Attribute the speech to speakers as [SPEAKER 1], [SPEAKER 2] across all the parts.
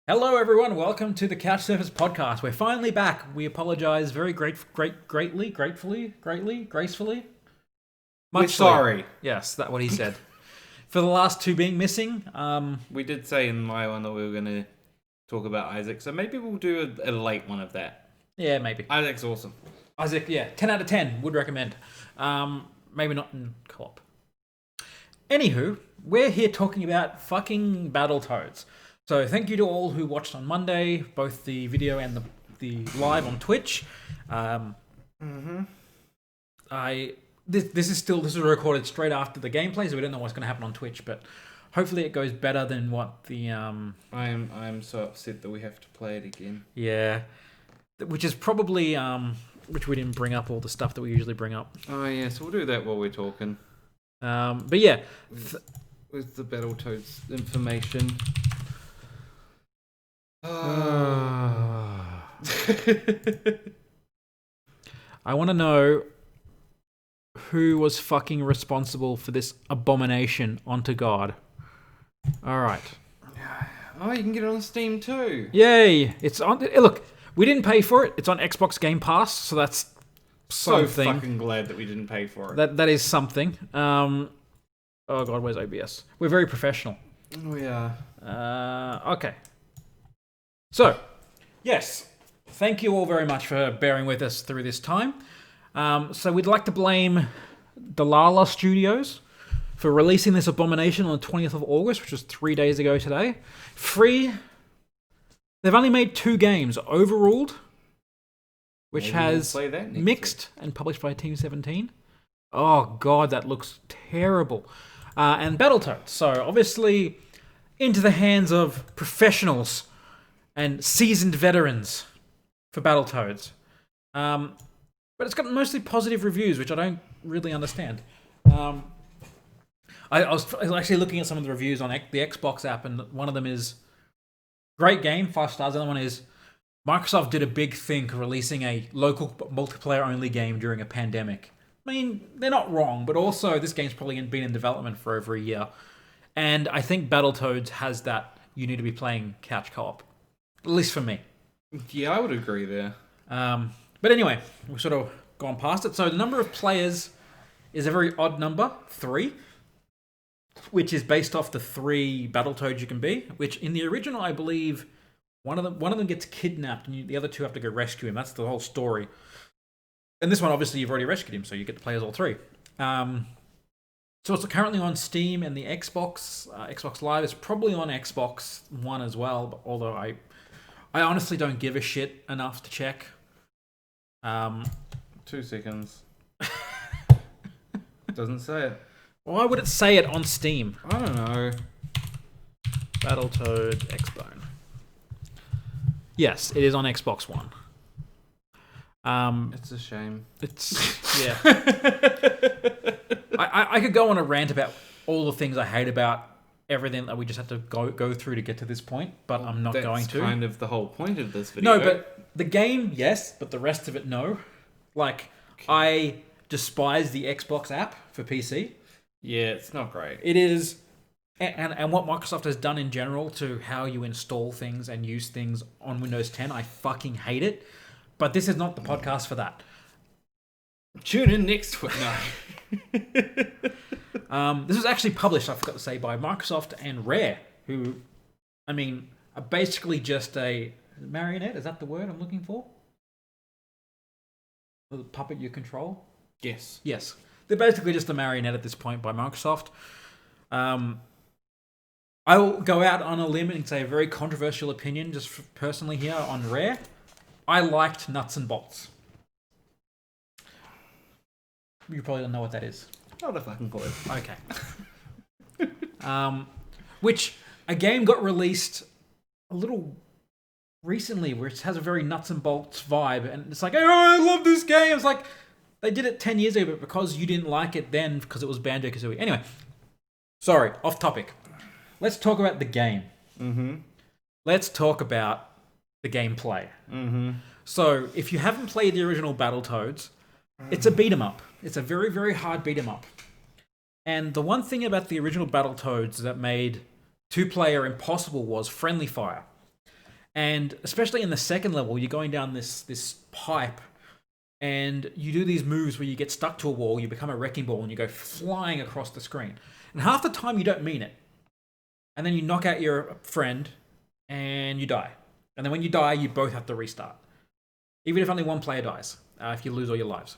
[SPEAKER 1] Hello, everyone. Welcome to the Couch Surface Podcast. We're finally back. We apologize very gratefully, gracefully.
[SPEAKER 2] We're sorry.
[SPEAKER 1] Yes, that's what he said. For the last two being missing.
[SPEAKER 2] We did say in my one that we were going to talk about Isaac, so maybe we'll do a late one of that.
[SPEAKER 1] Yeah, maybe.
[SPEAKER 2] Isaac's awesome.
[SPEAKER 1] Isaac, yeah, 10 out of 10. Would recommend. Maybe not in co-op. Anywho, we're here talking about fucking Battletoads. So thank you to all who watched on Monday, both the video and the live on Twitch. This is recorded straight after the gameplay, so we don't know what's going to happen on Twitch, but hopefully it goes better than what the
[SPEAKER 2] I'm so upset that we have to play it again.
[SPEAKER 1] Yeah, which is probably which we didn't bring up all the stuff that we usually bring up.
[SPEAKER 2] Oh yeah, so we'll do that while we're talking.
[SPEAKER 1] But yeah,
[SPEAKER 2] with the Battletoads information.
[SPEAKER 1] I want to know who was fucking responsible for this abomination onto God. Alright.
[SPEAKER 2] Oh, you can get it on Steam too.
[SPEAKER 1] Yay! It's on. Look, we didn't pay for it. It's on Xbox Game Pass, so that's
[SPEAKER 2] so
[SPEAKER 1] something.
[SPEAKER 2] Fucking glad that we didn't pay for it.
[SPEAKER 1] That is something. Oh God, where's OBS? We're very professional.
[SPEAKER 2] We are.
[SPEAKER 1] Okay. So, yes, thank you all very much for bearing with us through this time. So we'd like to blame Dalala Studios for releasing this abomination on the 20th of August, which was 3 days ago today. Free. They've only made 2 games. Overruled, which
[SPEAKER 2] Maybe
[SPEAKER 1] has
[SPEAKER 2] we'll play that next
[SPEAKER 1] mixed
[SPEAKER 2] week.
[SPEAKER 1] and published by Team 17. Oh God, that looks terrible. And Battletoads. So obviously into the hands of professionals and seasoned veterans for Battletoads. But it's got mostly positive reviews, which I don't really understand. I was actually looking at some of the reviews on the Xbox app, and one of them is, great game, 5 stars. The other one is, Microsoft did a big thing releasing a local multiplayer-only game during a pandemic. I mean, they're not wrong, but also this game's probably been in development for over a year. And I think Battletoads has that you need to be playing couch co-op. At least for me.
[SPEAKER 2] Yeah, I would agree there.
[SPEAKER 1] But anyway, we've sort of gone past it. So the number of players is a very odd number, 3, which is based off the 3 Battletoads you can be. Which in the original, I believe, one of them gets kidnapped, and the other 2 have to go rescue him. That's the whole story. And this one, obviously, you've already rescued him, so you get to play as all 3. So it's currently on Steam and the Xbox Live. It's probably on Xbox One as well, but although I honestly don't give a shit enough to check.
[SPEAKER 2] 2 seconds. Doesn't say it.
[SPEAKER 1] Why would it say it on Steam?
[SPEAKER 2] I don't know.
[SPEAKER 1] Battletoad X-Bone. Yes, it is on Xbox One.
[SPEAKER 2] It's a shame.
[SPEAKER 1] Yeah. I could go on a rant about all the things I hate about everything that we just had to go through to get to this point, but I'm not going to.
[SPEAKER 2] That's kind of the whole point of this video.
[SPEAKER 1] No, but the game, yes, but the rest of it, no. Like, okay. I despise the Xbox app for PC.
[SPEAKER 2] Yeah, it's not great.
[SPEAKER 1] It is, and what Microsoft has done in general to how you install things and use things on Windows 10, I fucking hate it. But this is not the podcast for that.
[SPEAKER 2] Tune in next week. No.
[SPEAKER 1] This was actually published, I forgot to say, by Microsoft and Rare, who, I mean, are basically just a marionette. Is that the word I'm looking for? The puppet you control?
[SPEAKER 2] Yes.
[SPEAKER 1] Yes. They're basically just a marionette at this point by Microsoft. I will go out on a limb and say a very controversial opinion, just personally here on Rare. I liked Nuts and Bolts. You probably don't know what that is.
[SPEAKER 2] Not a fucking clue.
[SPEAKER 1] Okay. Which, a game got released a little recently where it has a very Nuts and Bolts vibe, and it's like, oh, I love this game. It's like, they did it 10 years ago, but because you didn't like it then, because it was Banjo-Kazooie. Anyway, sorry, off topic. Let's talk about the game.
[SPEAKER 2] Mm-hmm.
[SPEAKER 1] Let's talk about the gameplay.
[SPEAKER 2] Mm-hmm.
[SPEAKER 1] So, if you haven't played the original Battletoads, it's a beat 'em up. It's a very, very hard beat 'em up. And the one thing about the original Battletoads that made 2-player impossible was friendly fire. And especially in the second level, you're going down this pipe, and you do these moves where you get stuck to a wall, you become a wrecking ball, and you go flying across the screen. And half the time you don't mean it. And then you knock out your friend, and you die. And then when you die, you both have to restart. Even if only one player dies, if you lose all your lives.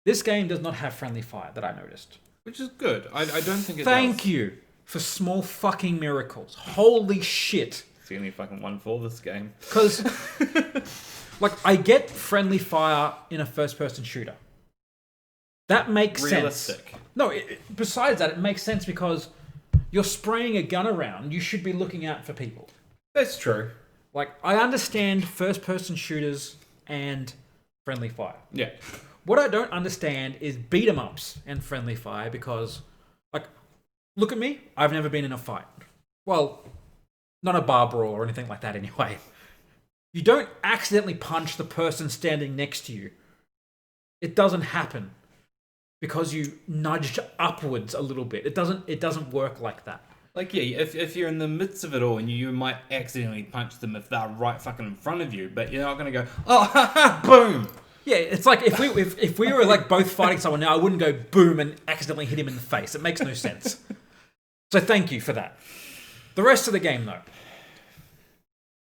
[SPEAKER 1] This game does not have friendly fire that I noticed.
[SPEAKER 2] Which is good. I don't think it does.
[SPEAKER 1] Thank you for small fucking miracles. Holy shit.
[SPEAKER 2] It's the only fucking one for this game.
[SPEAKER 1] Because, like, I get friendly fire in a first-person shooter. That makes
[SPEAKER 2] Realistic.
[SPEAKER 1] sense. No, besides that, it makes sense because you're spraying a gun around. You should be looking out for people.
[SPEAKER 2] That's true.
[SPEAKER 1] Like, I understand first-person shooters and friendly fire.
[SPEAKER 2] Yeah.
[SPEAKER 1] What I don't understand is beat-em-ups and friendly fire because, like, look at me. I've never been in a fight. Well, not a bar brawl or anything like that anyway. You don't accidentally punch the person standing next to you. It doesn't happen because you nudged upwards a little bit. It doesn't work like that.
[SPEAKER 2] Like, yeah, if you're in the midst of it all and you might accidentally punch them if they're right fucking in front of you, but you're not going to go, oh, ha ha, boom.
[SPEAKER 1] Yeah, it's like if we were like both fighting someone now, I wouldn't go boom and accidentally hit him in the face. It makes no sense. So thank you for that. The rest of the game, though.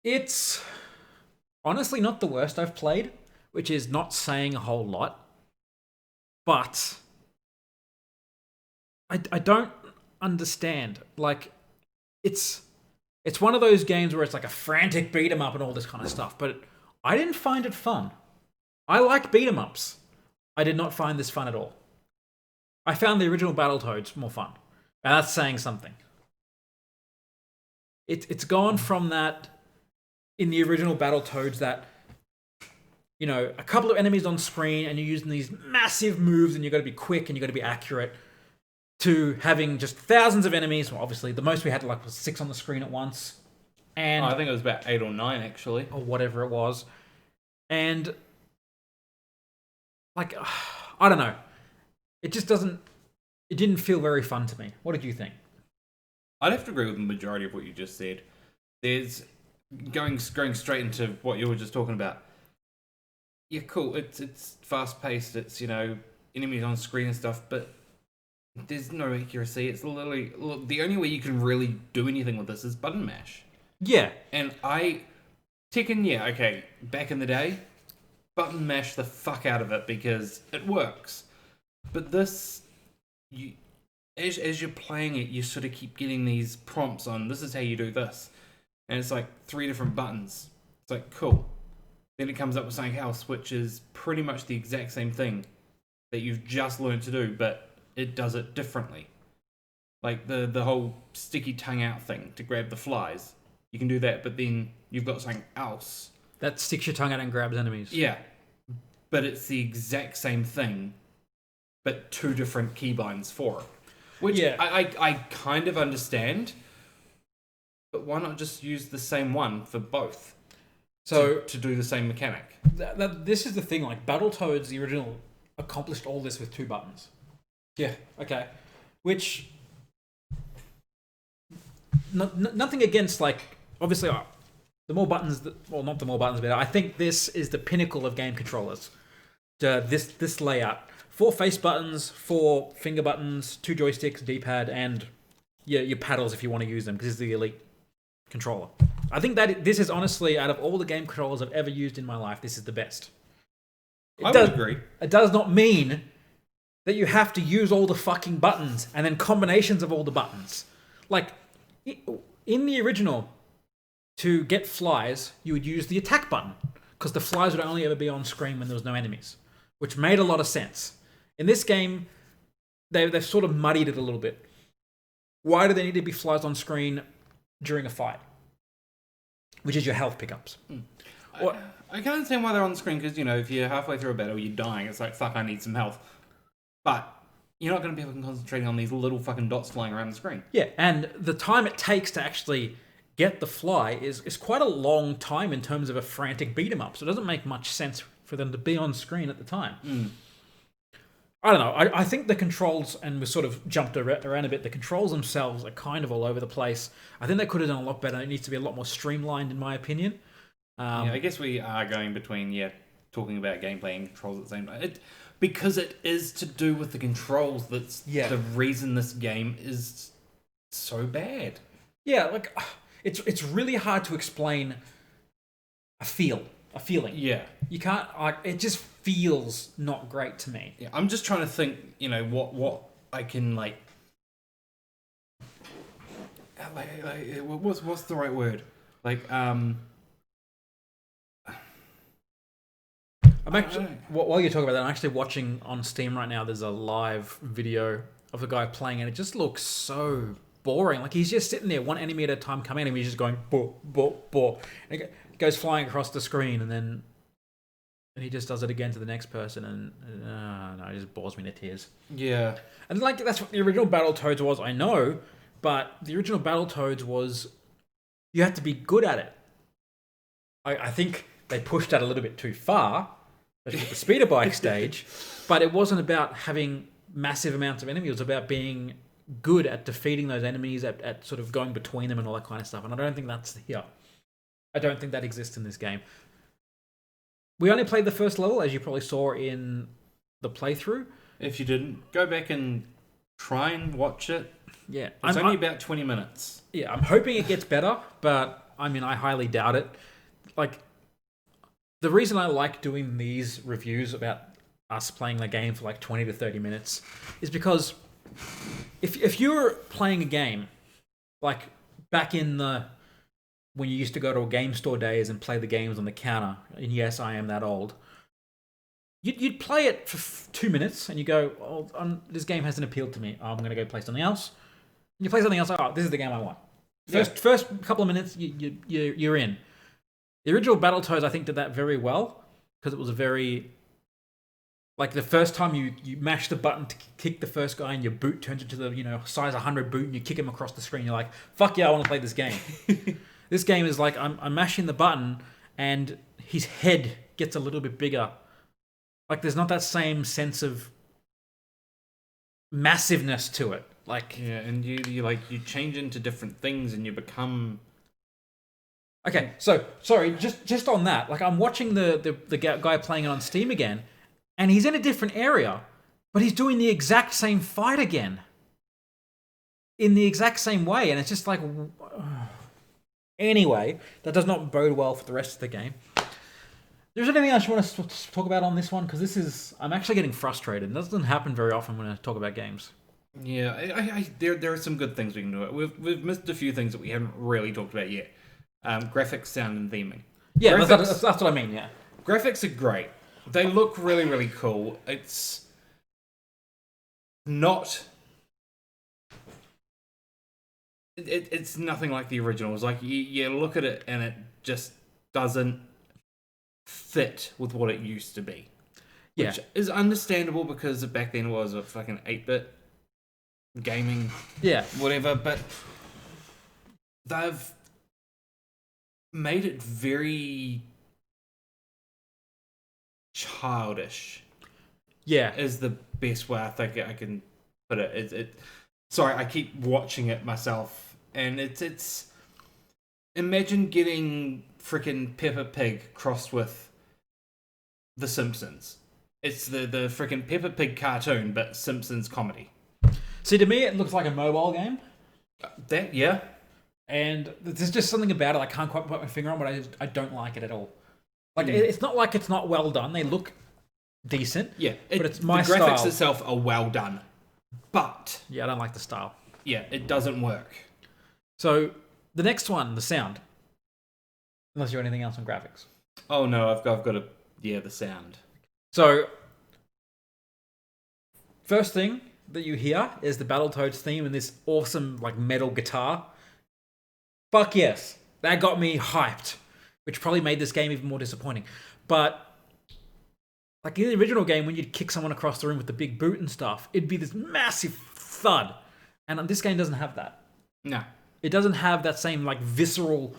[SPEAKER 1] It's honestly not the worst I've played, which is not saying a whole lot. But I don't understand. Like, it's one of those games where it's like a frantic beat 'em up and all this kind of stuff, but I didn't find it fun. I like beat 'em ups. I did not find this fun at all. I found the original Battletoads more fun. And that's saying something. It's gone from that in the original Battletoads that, you know, a couple of enemies on screen and you're using these massive moves and you've got to be quick and you've got to be accurate, to having just thousands of enemies. Well, obviously, the most we had was 6 on the screen at once. And
[SPEAKER 2] I think it was about 8 or 9, actually.
[SPEAKER 1] Or whatever it was. And, like, I don't know. It just doesn't... It didn't feel very fun to me. What did you think?
[SPEAKER 2] I'd have to agree with the majority of what you just said. There's... Going straight into what you were just talking about. Yeah, cool. It's fast-paced. It's, you know, enemies on screen and stuff, but there's no accuracy. It's literally... Look, the only way you can really do anything with this is button mash.
[SPEAKER 1] Yeah.
[SPEAKER 2] And Tekken, yeah, okay, back in the day, button mash the fuck out of it because it works. But this, as you're playing it, you sort of keep getting these prompts on, this is how you do this. And it's like 3 different buttons. It's like, cool. Then it comes up with something else, which is pretty much the exact same thing that you've just learned to do, but it does it differently. Like the whole sticky tongue out thing to grab the flies. You can do that, but then you've got something else.
[SPEAKER 1] That sticks your tongue out and grabs enemies.
[SPEAKER 2] Yeah. But it's the exact same thing, but 2 different keybinds for it. Which
[SPEAKER 1] yeah.
[SPEAKER 2] I kind of understand, but why not just use the same one for both?
[SPEAKER 1] So
[SPEAKER 2] to do the same mechanic.
[SPEAKER 1] This is the thing, like, Battletoads, the original, accomplished all this with 2 buttons.
[SPEAKER 2] Yeah.
[SPEAKER 1] Okay. Which... nothing against, like, obviously, the more buttons, well, not the more buttons, but I think this is the pinnacle of game controllers. This layout. 4 face buttons, 4 finger buttons, 2 joysticks, D-pad, and your paddles if you want to use them, because it's the elite controller. I think that this is honestly, out of all the game controllers I've ever used in my life, this is the best.
[SPEAKER 2] I would agree.
[SPEAKER 1] It does not mean that you have to use all the fucking buttons and then combinations of all the buttons. Like, in the original, to get flies, you would use the attack button, because the flies would only ever be on screen when there was no enemies, which made a lot of sense. In this game, they've sort of muddied it a little bit. Why do there need to be flies on screen during a fight? Which is your health pickups.
[SPEAKER 2] I can understand why they're on the screen, because, you know, if you're halfway through a battle, you're dying, it's like, fuck, I need some health. But you're not going to be fucking concentrating on these little fucking dots flying around the screen.
[SPEAKER 1] Yeah, and the time it takes to actually get the fly is quite a long time in terms of a frantic beat 'em up. So it doesn't make much sense for them to be on screen at the time. I don't know. I think the controls, and we sort of jumped around a bit, the controls themselves are kind of all over the place. I think they could have done a lot better. It needs to be a lot more streamlined, in my opinion.
[SPEAKER 2] Yeah, I guess we are going between, talking about gameplay and controls at the same time. Because it is to do with the controls that's the reason this game is so bad.
[SPEAKER 1] Yeah, like, it's really hard to explain a feeling.
[SPEAKER 2] Yeah.
[SPEAKER 1] You can't, it just feels not great to me.
[SPEAKER 2] Yeah, I'm just trying to think, what I can, what's the right word?
[SPEAKER 1] I'm actually, while you're talking about that, I'm actually watching on Steam right now. There's a live video of a guy playing, and it just looks so boring. Like, he's just sitting there, one enemy at a time coming at him, he's just going, bo, bo, bo. And it goes flying across the screen, and then he just does it again to the next person, and no, it just bores me to tears.
[SPEAKER 2] Yeah.
[SPEAKER 1] And, like, that's what the original Battletoads was, I know, but the original Battletoads was, you had to be good at it. I think they pushed that a little bit too far, especially with the speeder bike stage, but it wasn't about having massive amounts of enemies. It was about being good at defeating those enemies, at sort of going between them and all that kind of stuff. And I don't think that's here. I don't think that exists in this game. We only played the first level, as you probably saw in the playthrough.
[SPEAKER 2] If you didn't, go back and try and watch it.
[SPEAKER 1] Yeah.
[SPEAKER 2] It's only about 20 minutes.
[SPEAKER 1] Yeah, I'm hoping it gets better, but I mean, I highly doubt it. Like, the reason I like doing these reviews about us playing the game for like 20 to 30 minutes is because if you're playing a game, like back in when you used to go to a game store days and play the games on the counter, and yes, I am that old, you'd play it for 2 minutes and you go, oh, this game hasn't appealed to me. Oh, I'm going to go play something else. And you play something else, oh, this is the game I want. First couple of minutes, you're in. The original Battletoads, I think, did that very well, because it was a very... Like, the first time you mash the button to kick the first guy and your boot turns into the, size 100 boot, and you kick him across the screen, you're like, fuck yeah, I want to play this game. This game is like, I'm mashing the button, and his head gets a little bit bigger. Like, there's not that same sense of massiveness to it. Like...
[SPEAKER 2] Yeah, and you change into different things, and you become...
[SPEAKER 1] Okay, so sorry, just on that, like, I'm watching the guy playing it on Steam again, and he's in a different area, but he's doing the exact same fight again, in the exact same way, and it's just like, anyway, that does not bode well for the rest of the game. There's anything else you want to talk about on this one? Because I'm actually getting frustrated. It doesn't happen very often when I talk about games.
[SPEAKER 2] Yeah, there are some good things we can do. We've missed a few things that we haven't really talked about yet. Graphics, sound, and theming.
[SPEAKER 1] Yeah, that's what I mean, yeah.
[SPEAKER 2] Graphics are great. They look really, really cool. It's not... It's nothing like the original. It's like, you look at it and it just doesn't fit with what it used to be.
[SPEAKER 1] Yeah.
[SPEAKER 2] Which is understandable, because back then it was a fucking 8-bit gaming...
[SPEAKER 1] Yeah.
[SPEAKER 2] Whatever, but they've made it very childish.
[SPEAKER 1] Yeah.
[SPEAKER 2] Is the best way I think I can put it. Sorry, I keep watching it myself, and it's imagine getting freaking Peppa Pig crossed with The Simpsons. It's the freaking Peppa Pig cartoon, but Simpsons comedy.
[SPEAKER 1] See, to me, it looks like a mobile game.
[SPEAKER 2] Yeah.
[SPEAKER 1] And there's just something about it I can't quite put my finger on, but I don't like it at all. Like, it's not like it's not well done. They look decent.
[SPEAKER 2] Yeah.
[SPEAKER 1] But it's my
[SPEAKER 2] style. The graphics
[SPEAKER 1] style.
[SPEAKER 2] itself are well done. But...
[SPEAKER 1] Yeah, I don't like the style.
[SPEAKER 2] Yeah, it doesn't work.
[SPEAKER 1] So, the next one, the sound. Unless you have anything else on graphics.
[SPEAKER 2] Oh, no, I've got the sound.
[SPEAKER 1] So, first thing that you hear is the Battletoads theme and this awesome, like, metal guitar. Fuck yes. That got me hyped. Which probably made this game even more disappointing. But, like, in the original game, when you'd kick someone across the room with the big boot and stuff, it'd be this massive thud. And this game doesn't have that.
[SPEAKER 2] No.
[SPEAKER 1] It doesn't have that same, like, visceral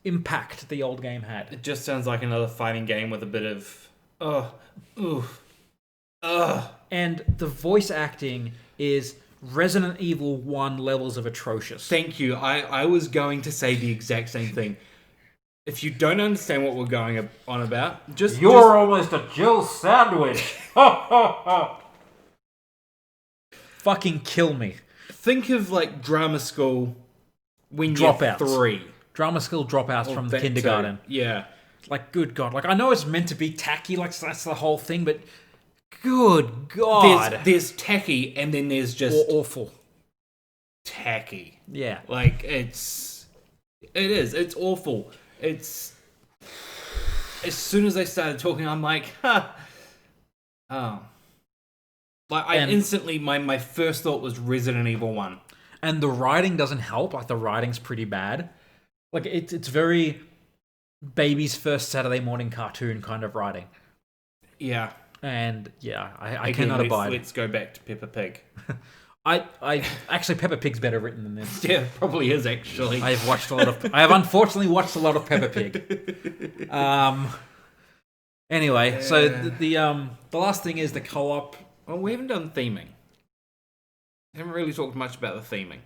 [SPEAKER 1] impact the old game had.
[SPEAKER 2] It just sounds like another fighting game with a bit of... Ugh.
[SPEAKER 1] And the voice acting is Resident Evil 1 levels of atrocious.
[SPEAKER 2] Thank you. I was going to say the exact same thing. If you don't understand what we're going on about, just
[SPEAKER 1] almost a Jill sandwich. Fucking kill me.
[SPEAKER 2] think of like drama school when
[SPEAKER 1] Dropouts.
[SPEAKER 2] you're 3.
[SPEAKER 1] Drama school dropouts from the
[SPEAKER 2] That
[SPEAKER 1] kindergarten.
[SPEAKER 2] too. Yeah.
[SPEAKER 1] Like, good God. Like, I know it's meant to be tacky, like, that's the whole thing, but good God.
[SPEAKER 2] There's tacky and then there's just
[SPEAKER 1] Or awful.
[SPEAKER 2] tacky.
[SPEAKER 1] Yeah.
[SPEAKER 2] Like, it's awful. It's, as soon as they started talking, I'm like, huh. Oh. Like, instantly, my first thought was Resident Evil 1.
[SPEAKER 1] And the writing doesn't help. Like, the writing's pretty bad. Like, it's very baby's first Saturday morning cartoon kind of writing.
[SPEAKER 2] Yeah.
[SPEAKER 1] And, yeah, I cannot abide.
[SPEAKER 2] Let's go back to Peppa Pig.
[SPEAKER 1] I actually, Peppa Pig's better written than this.
[SPEAKER 2] Yeah, probably is, actually.
[SPEAKER 1] I have unfortunately watched a lot of Peppa Pig. Anyway,
[SPEAKER 2] Yeah.
[SPEAKER 1] so the last thing is the co-op.
[SPEAKER 2] Well, we haven't done theming. Haven't really talked much about the theming.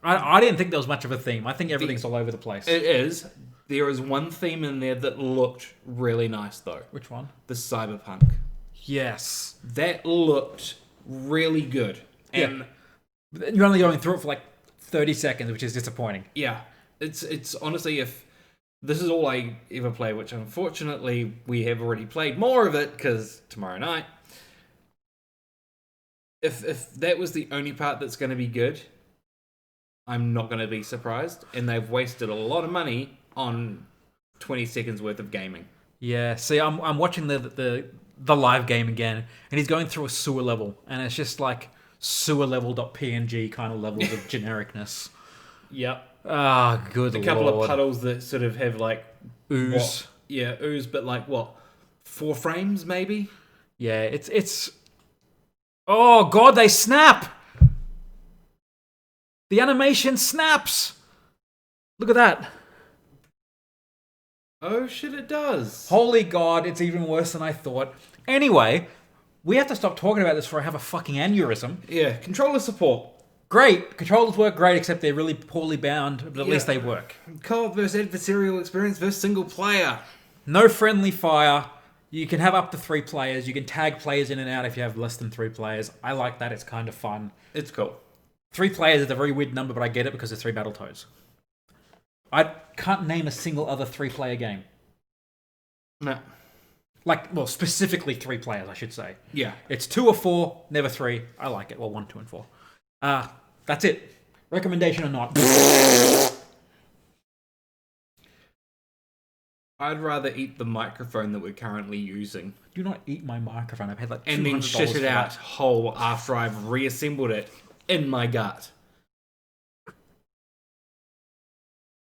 [SPEAKER 1] I didn't think there was much of a theme. I think everything's all over the place.
[SPEAKER 2] It is. There is one theme in there that looked really nice, though.
[SPEAKER 1] Which one?
[SPEAKER 2] The cyberpunk.
[SPEAKER 1] Yes.
[SPEAKER 2] That looked really good. And
[SPEAKER 1] You're only going through it for like 30 seconds, which is disappointing.
[SPEAKER 2] yeah, it's honestly, if this is all I ever play, which unfortunately we have already played more of it because tomorrow night. If that was the only part that's going to be good, I'm not going to be surprised. And they've wasted a lot of money on 20 seconds worth of gaming.
[SPEAKER 1] Yeah. See, I'm watching the live game again, and he's going through a sewer level, and it's just like sewer level.png kind of levels of genericness.
[SPEAKER 2] Yep.
[SPEAKER 1] Ah, good
[SPEAKER 2] A
[SPEAKER 1] lord.
[SPEAKER 2] couple of puddles that sort of have like
[SPEAKER 1] Ooze.
[SPEAKER 2] Ooze, but like what? 4 frames maybe?
[SPEAKER 1] Yeah, it's. Oh God, they snap. The animation snaps. Look at that.
[SPEAKER 2] Oh shit, it does.
[SPEAKER 1] Holy God, it's even worse than I thought. Anyway, we have to stop talking about this before I have a fucking aneurysm.
[SPEAKER 2] Yeah, controller support.
[SPEAKER 1] Great. Controllers work great, except they're really poorly bound, but at least they work.
[SPEAKER 2] Co-op versus adversarial experience versus single player.
[SPEAKER 1] No friendly fire. You can have up to 3 players. You can tag players in and out if you have less than 3 players. I like that. It's kind of fun.
[SPEAKER 2] It's cool.
[SPEAKER 1] 3 players is a very weird number, but I get it because there's 3 Battletoads. I can't name a single other 3-player game.
[SPEAKER 2] No.
[SPEAKER 1] Like, well, specifically 3 players, I should say.
[SPEAKER 2] Yeah.
[SPEAKER 1] It's 2 or 4, never 3. I like it. Well, 1, 2, and 4. That's it. Recommendation or not.
[SPEAKER 2] I'd rather eat the microphone that we're currently using.
[SPEAKER 1] Do not eat my microphone. I paid like $200
[SPEAKER 2] And then shit
[SPEAKER 1] for
[SPEAKER 2] it out whole after I've reassembled it in my gut.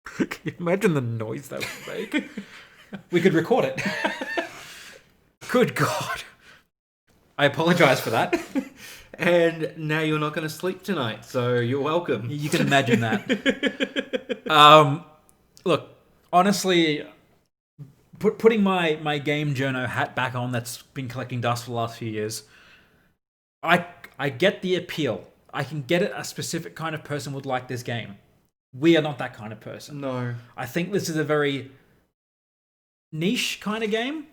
[SPEAKER 1] Can you imagine the noise that would make? We could record it. Good God. I apologize for that.
[SPEAKER 2] And now you're not going to sleep tonight, so you're welcome.
[SPEAKER 1] You can imagine that. Look, honestly, putting my game journo hat back on that's been collecting dust for the last few years, I get the appeal. I can get it. A specific kind of person would like this game. We are not that kind of person.
[SPEAKER 2] No.
[SPEAKER 1] I think this is a very niche kind of game.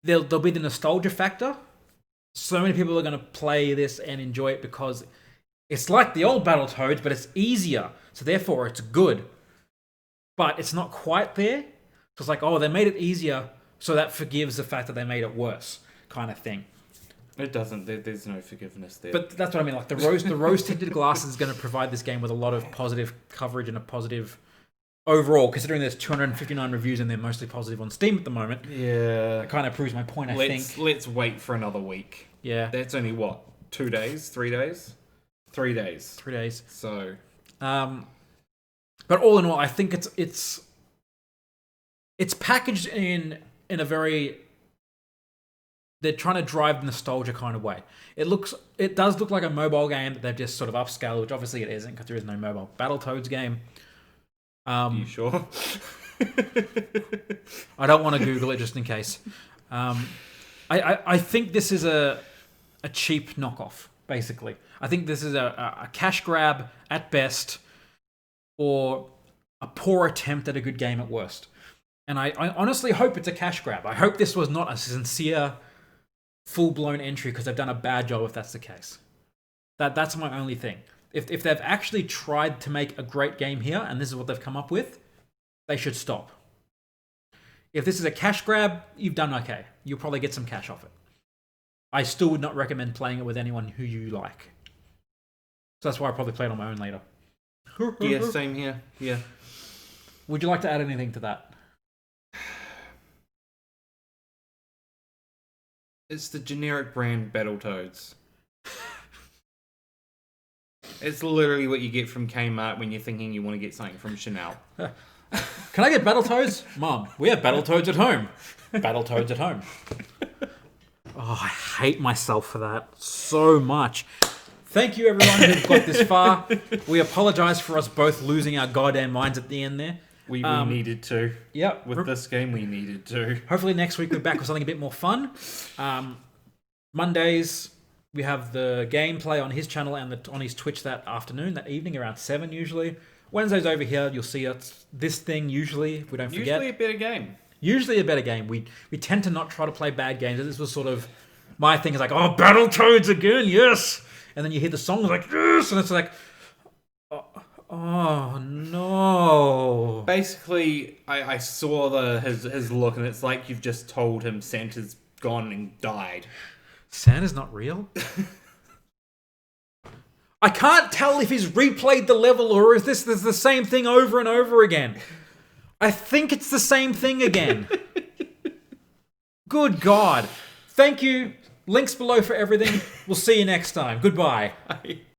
[SPEAKER 1] There'll be the nostalgia factor. So many people are going to play this and enjoy it because it's like the old Battletoads, but it's easier. So therefore, it's good. But it's not quite there. So it's like, oh, they made it easier, so that forgives the fact that they made it worse, kind of thing.
[SPEAKER 2] It doesn't. There's no forgiveness there.
[SPEAKER 1] But that's what I mean. Like the rose tinted glasses is going to provide this game with a lot of positive coverage and a positive overall. Considering there's 259 reviews and they're mostly positive on Steam at the moment.
[SPEAKER 2] Yeah.
[SPEAKER 1] That kind of proves my point. I think.
[SPEAKER 2] Let's wait for another week.
[SPEAKER 1] Yeah.
[SPEAKER 2] That's only what, 2 days, 3 days, 3 days.
[SPEAKER 1] 3 days.
[SPEAKER 2] So.
[SPEAKER 1] But all in all, I think it's packaged in a very. They're trying to drive the nostalgia kind of way. It does look like a mobile game that they've just sort of upscaled, which obviously it isn't because there is no mobile Battletoads game.
[SPEAKER 2] Are you sure?
[SPEAKER 1] I don't want to Google it just in case. I think this is a cheap knockoff, basically. I think this is a cash grab at best, or a poor attempt at a good game at worst. And I honestly hope it's a cash grab. I hope this was not a sincere, full-blown entry because they've done a bad job if that's the case. That's my only thing. If they've actually tried to make a great game here, and this is what they've come up with, they should stop. If this is a cash grab, you've done okay. You'll probably get some cash off it. I still would not recommend playing it with anyone who you like. So that's why I probably play it on my own later.
[SPEAKER 2] Yeah, same here. Yeah.
[SPEAKER 1] Would you like to add anything to that?
[SPEAKER 2] It's the generic brand Battletoads. It's literally what you get from Kmart when you're thinking you want to get something from Chanel.
[SPEAKER 1] Can I get Battletoads? Mom, we have Battletoads at home. Battletoads at home. Oh, I hate myself for that so much. Thank you, everyone who got this far. We apologize for us both losing our goddamn minds at the end there.
[SPEAKER 2] We needed to.
[SPEAKER 1] Yep.
[SPEAKER 2] With this game, we needed to.
[SPEAKER 1] Hopefully next week we're back with something a bit more fun. Mondays, we have the gameplay on his channel and on his Twitch that evening, around 7 usually. Wednesdays over here, you'll see us this thing usually, if we don't forget.
[SPEAKER 2] Usually a better game.
[SPEAKER 1] Usually a better game. We tend to not try to play bad games. This was sort of my thing is like, oh, Battletoads again, yes! And then you hear the songs like, yes! And it's like, oh no.
[SPEAKER 2] Basically, I saw his look, and it's like you've just told him Santa's gone and died.
[SPEAKER 1] Santa's not real? I can't tell if he's replayed the level or is this the same thing over and over again. I think it's the same thing again. Good God. Thank you. Links below for everything. We'll see you next time. Goodbye.